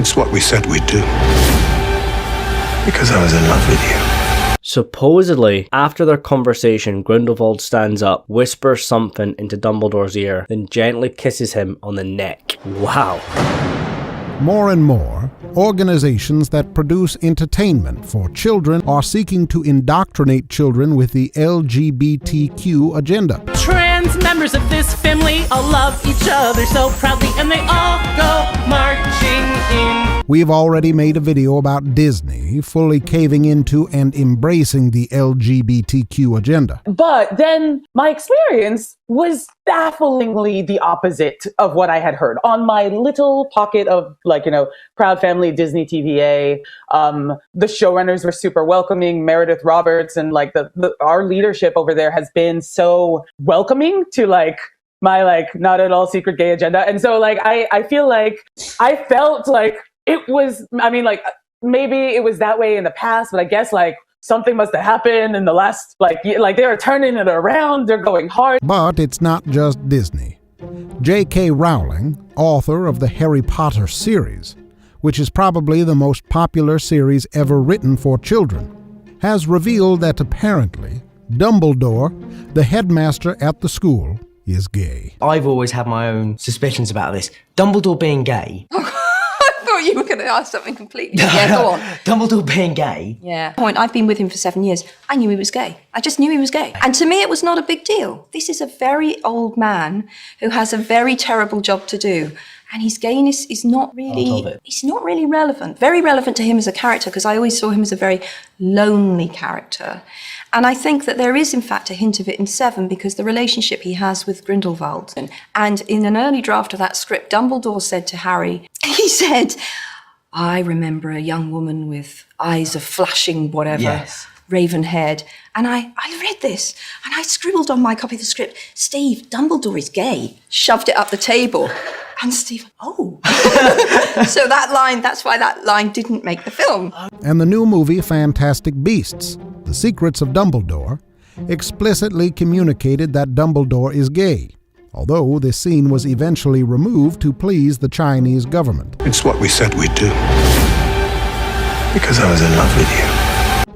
It's what we said we'd do. Because I was in love with you. Supposedly, after their conversation, Grindelwald stands up, whispers something into Dumbledore's ear, then gently kisses him on the neck. Wow. More and more, organizations that produce entertainment for children are seeking to indoctrinate children with the LGBTQ agenda. Trans members of this family all love each other so proudly, and they all go marching in. We've already made a video about Disney fully caving into and embracing the LGBTQ agenda. But then my experience was bafflingly the opposite of what I had heard. On my little pocket of, Proud Family Disney TVA, the showrunners were super welcoming. Meredith Roberts and our leadership over there has been so welcoming to my not at all secret gay agenda. And so I feel like I felt like it was, maybe it was that way in the past, but I guess something must have happened in the last, they're turning it around, they're going hard. But it's not just Disney. J.K. Rowling, author of the Harry Potter series, which is probably the most popular series ever written for children, has revealed that apparently Dumbledore, the headmaster at the school, is gay. I've always had my own suspicions about this. Dumbledore being gay. I thought you were going to ask something completely. Yeah, go on. Dumbledore being gay. Yeah. I've been with him for 7 years. I knew he was gay. I just knew he was gay. And to me, it was not a big deal. This is a very old man who has a very terrible job to do. And his gayness is not really, it's not really relevant. Very relevant to him as a character, because I always saw him as a very lonely character. And I think that there is, in fact, a hint of it in 7, because the relationship he has with Grindelwald. And in an early draft of that script, Dumbledore said to Harry, he said, I remember a young woman with eyes of flashing whatever, yes, raven-haired. And I read this, and I scribbled on my copy of the script, Steve, Dumbledore is gay. Shoved it up the table. And Steve, oh. So that line, that's why that line didn't make the film. And the new movie Fantastic Beasts, The Secrets of Dumbledore, explicitly communicated that Dumbledore is gay, although this scene was eventually removed to please the Chinese government. It's what we said we'd do. Because I was in love with you.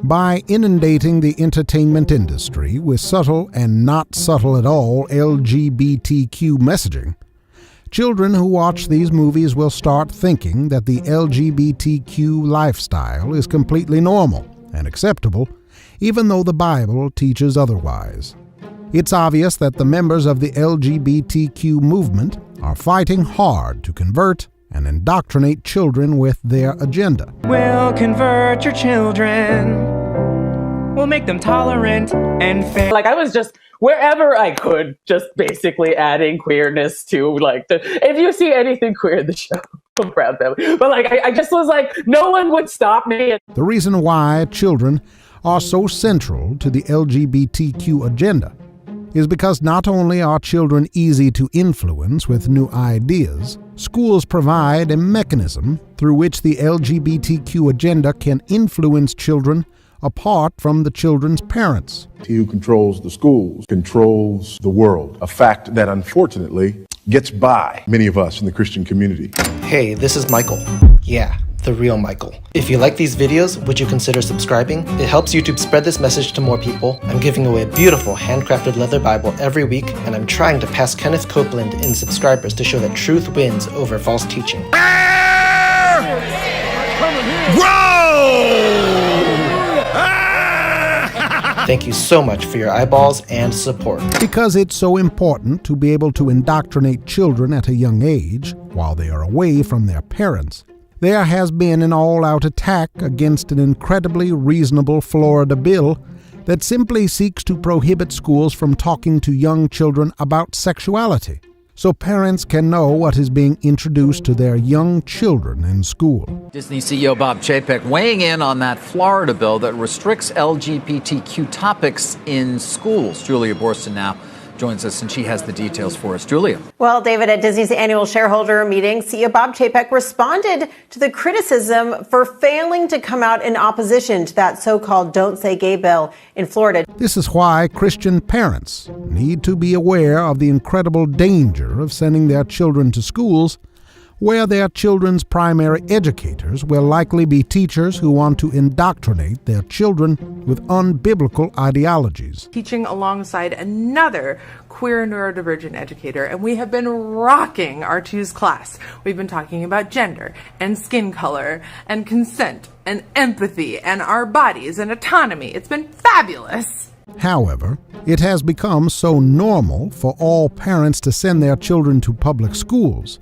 By inundating the entertainment industry with subtle and not subtle at all LGBTQ messaging, children who watch these movies will start thinking that the LGBTQ lifestyle is completely normal and acceptable, even though the Bible teaches otherwise. It's obvious that the members of the LGBTQ movement are fighting hard to convert and indoctrinate children with their agenda. We'll convert your children. We'll make them tolerant and fair. I was just, wherever I could, just basically adding queerness to, if you see anything queer in the show, I'm proud of them. But, I just was no one would stop me. The reason why children are so central to the LGBTQ agenda is because not only are children easy to influence with new ideas, schools provide a mechanism through which the LGBTQ agenda can influence children apart from the children's parents. He who controls the schools controls the world, a fact that unfortunately gets by many of us in the Christian community. Hey, this is Michael. Yeah, the real Michael. If you like these videos, would you consider subscribing? It helps YouTube spread this message to more people. I'm giving away a beautiful handcrafted leather Bible every week, and I'm trying to pass Kenneth Copeland in subscribers to show that truth wins over false teaching. Thank you so much for your eyeballs and support. Because it's so important to be able to indoctrinate children at a young age while they are away from their parents, there has been an all-out attack against an incredibly reasonable Florida bill that simply seeks to prohibit schools from talking to young children about sexuality, so parents can know what is being introduced to their young children in school. Disney CEO Bob Chapek weighing in on that Florida bill that restricts LGBTQ topics in schools. Julia Borston now joins us, and she has the details for us. Julia. Well, David, at Disney's annual shareholder meeting, CEO Bob Chapek responded to the criticism for failing to come out in opposition to that so-called Don't Say Gay bill in Florida. This is why Christian parents need to be aware of the incredible danger of sending their children to schools where their children's primary educators will likely be teachers who want to indoctrinate their children with unbiblical ideologies. Teaching alongside another queer neurodivergent educator, and we have been rocking our Choose class. We've been talking about gender and skin color and consent and empathy and our bodies and autonomy. It's been fabulous. However, it has become so normal for all parents to send their children to public schools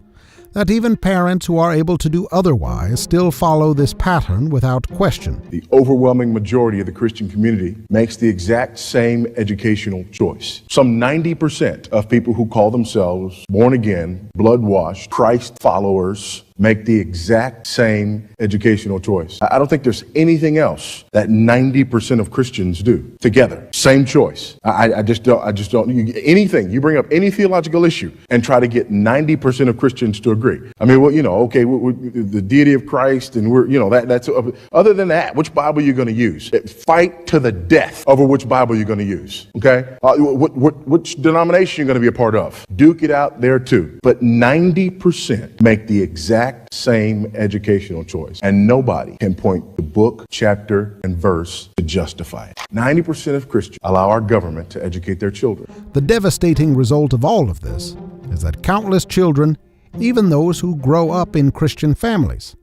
that even parents who are able to do otherwise still follow this pattern without question. The overwhelming majority of the Christian community makes the exact same educational choice. Some 90% of people who call themselves born again, blood-washed, Christ followers make the exact same educational choice. I don't think there's anything else that 90% of Christians do together. Same choice. I just don't. Anything, you bring up any theological issue and try to get 90% of Christians to agree. I mean, well, okay, the deity of Christ, and that's other than that, which Bible are you going to use? Fight to the death over which Bible you're going to use. Okay, which denomination you're going to be a part of? Duke it out there too. But 90% make the exact same educational choice, and nobody can point to book, chapter, and verse to justify it. 90% of Christians allow our government to educate their children. The devastating result of all of this is that countless children, even those who grow up in Christian families,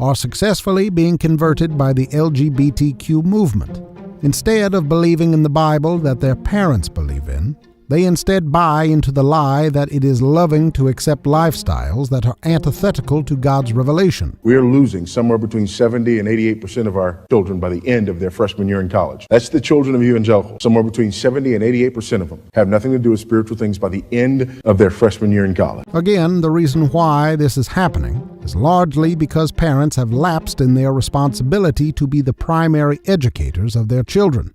are successfully being converted by the LGBTQ movement. Instead of believing in the Bible that their parents believe in, they instead buy into the lie that it is loving to accept lifestyles that are antithetical to God's revelation. We are losing somewhere between 70 and 88% of our children by the end of their freshman year in college. That's the children of evangelicals. Somewhere between 70 and 88% of them have nothing to do with spiritual things by the end of their freshman year in college. Again, the reason why this is happening is largely because parents have lapsed in their responsibility to be the primary educators of their children,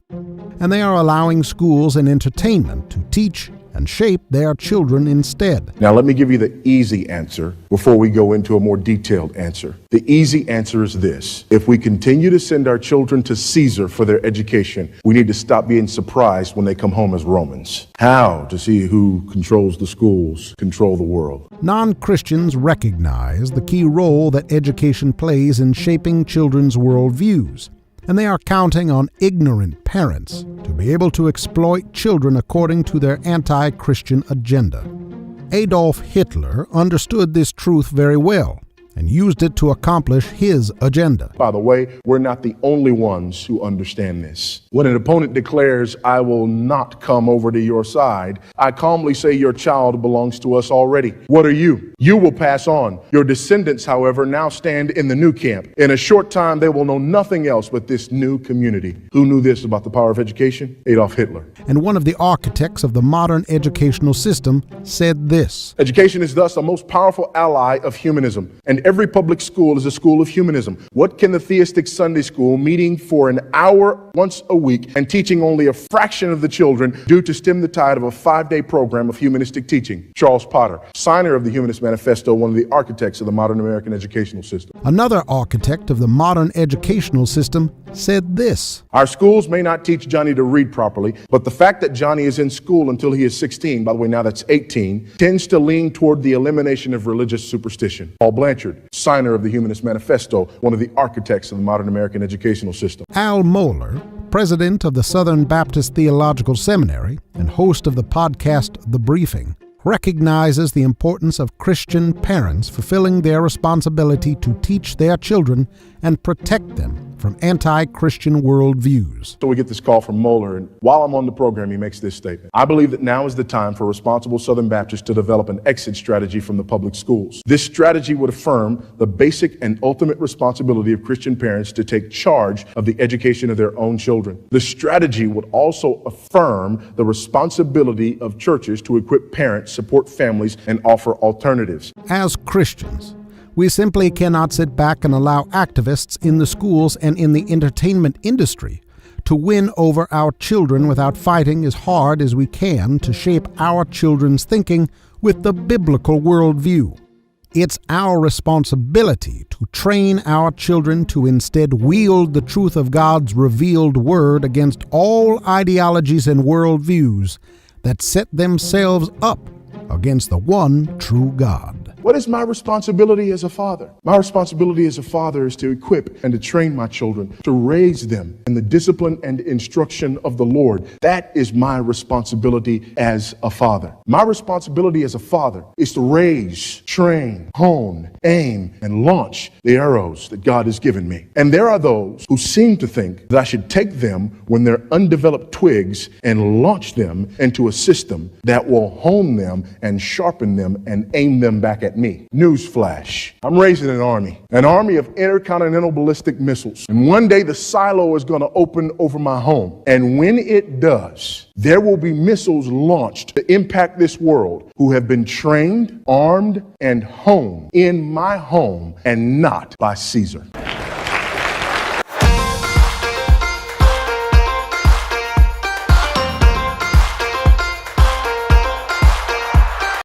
and they are allowing schools and entertainment to teach and shape their children instead. Now, let me give you the easy answer before we go into a more detailed answer. The easy answer is this. If we continue to send our children to Caesar for their education, we need to stop being surprised when they come home as Romans. How to see who controls the schools, control the world. Non-Christians recognize the key role that education plays in shaping children's worldviews, and they are counting on ignorant parents to be able to exploit children according to their anti-Christian agenda. Adolf Hitler understood this truth very well and used it to accomplish his agenda. By the way, we're not the only ones who understand this. When an opponent declares, "I will not come over to your side," I calmly say, "Your child belongs to us already. What are you? You will pass on. Your descendants, however, now stand in the new camp. In a short time, they will know nothing else but this new community." Who knew this about the power of education? Adolf Hitler. And one of the architects of the modern educational system said this: "Education is thus a most powerful ally of humanism, and every public school is a school of humanism. What can the theistic Sunday school, meeting for an hour once a week and teaching only a fraction of the children, do to stem the tide of a 5-day program of humanistic teaching?" Charles Potter, signer of the Humanist Manifesto, one of the architects of the modern American educational system. Another architect of the modern educational system said this: "Our schools may not teach Johnny to read properly, but the fact that Johnny is in school until he is 16, by the way, now that's 18, tends to lean toward the elimination of religious superstition." Paul Blanchard, signer of the Humanist Manifesto, one of the architects of the modern American educational system. Al Mohler, president of the Southern Baptist Theological Seminary and host of the podcast The Briefing, recognizes the importance of Christian parents fulfilling their responsibility to teach their children and protect them from anti-Christian worldviews. So we get this call from Mohler, and while I'm on the program, he makes this statement: "I believe that now is the time for responsible Southern Baptists to develop an exit strategy from the public schools. This strategy would affirm the basic and ultimate responsibility of Christian parents to take charge of the education of their own children. The strategy would also affirm the responsibility of churches to equip parents, support families, and offer alternatives." As Christians, we simply cannot sit back and allow activists in the schools and in the entertainment industry to win over our children without fighting as hard as we can to shape our children's thinking with the biblical worldview. It's our responsibility to train our children to instead wield the truth of God's revealed word against all ideologies and worldviews that set themselves up against the one true God. What is my responsibility as a father? My responsibility as a father is to equip and to train my children, to raise them in the discipline and instruction of the Lord. That is my responsibility as a father. My responsibility as a father is to raise, train, hone, aim, and launch the arrows that God has given me. And there are those who seem to think that I should take them when they're undeveloped twigs and launch them into a system that will hone them and sharpen them and aim them back at me. Newsflash. I'm raising an army of intercontinental ballistic missiles. And one day the silo is going to open over my home. And when it does, there will be missiles launched to impact this world who have been trained, armed, and honed in my home and not by Caesar.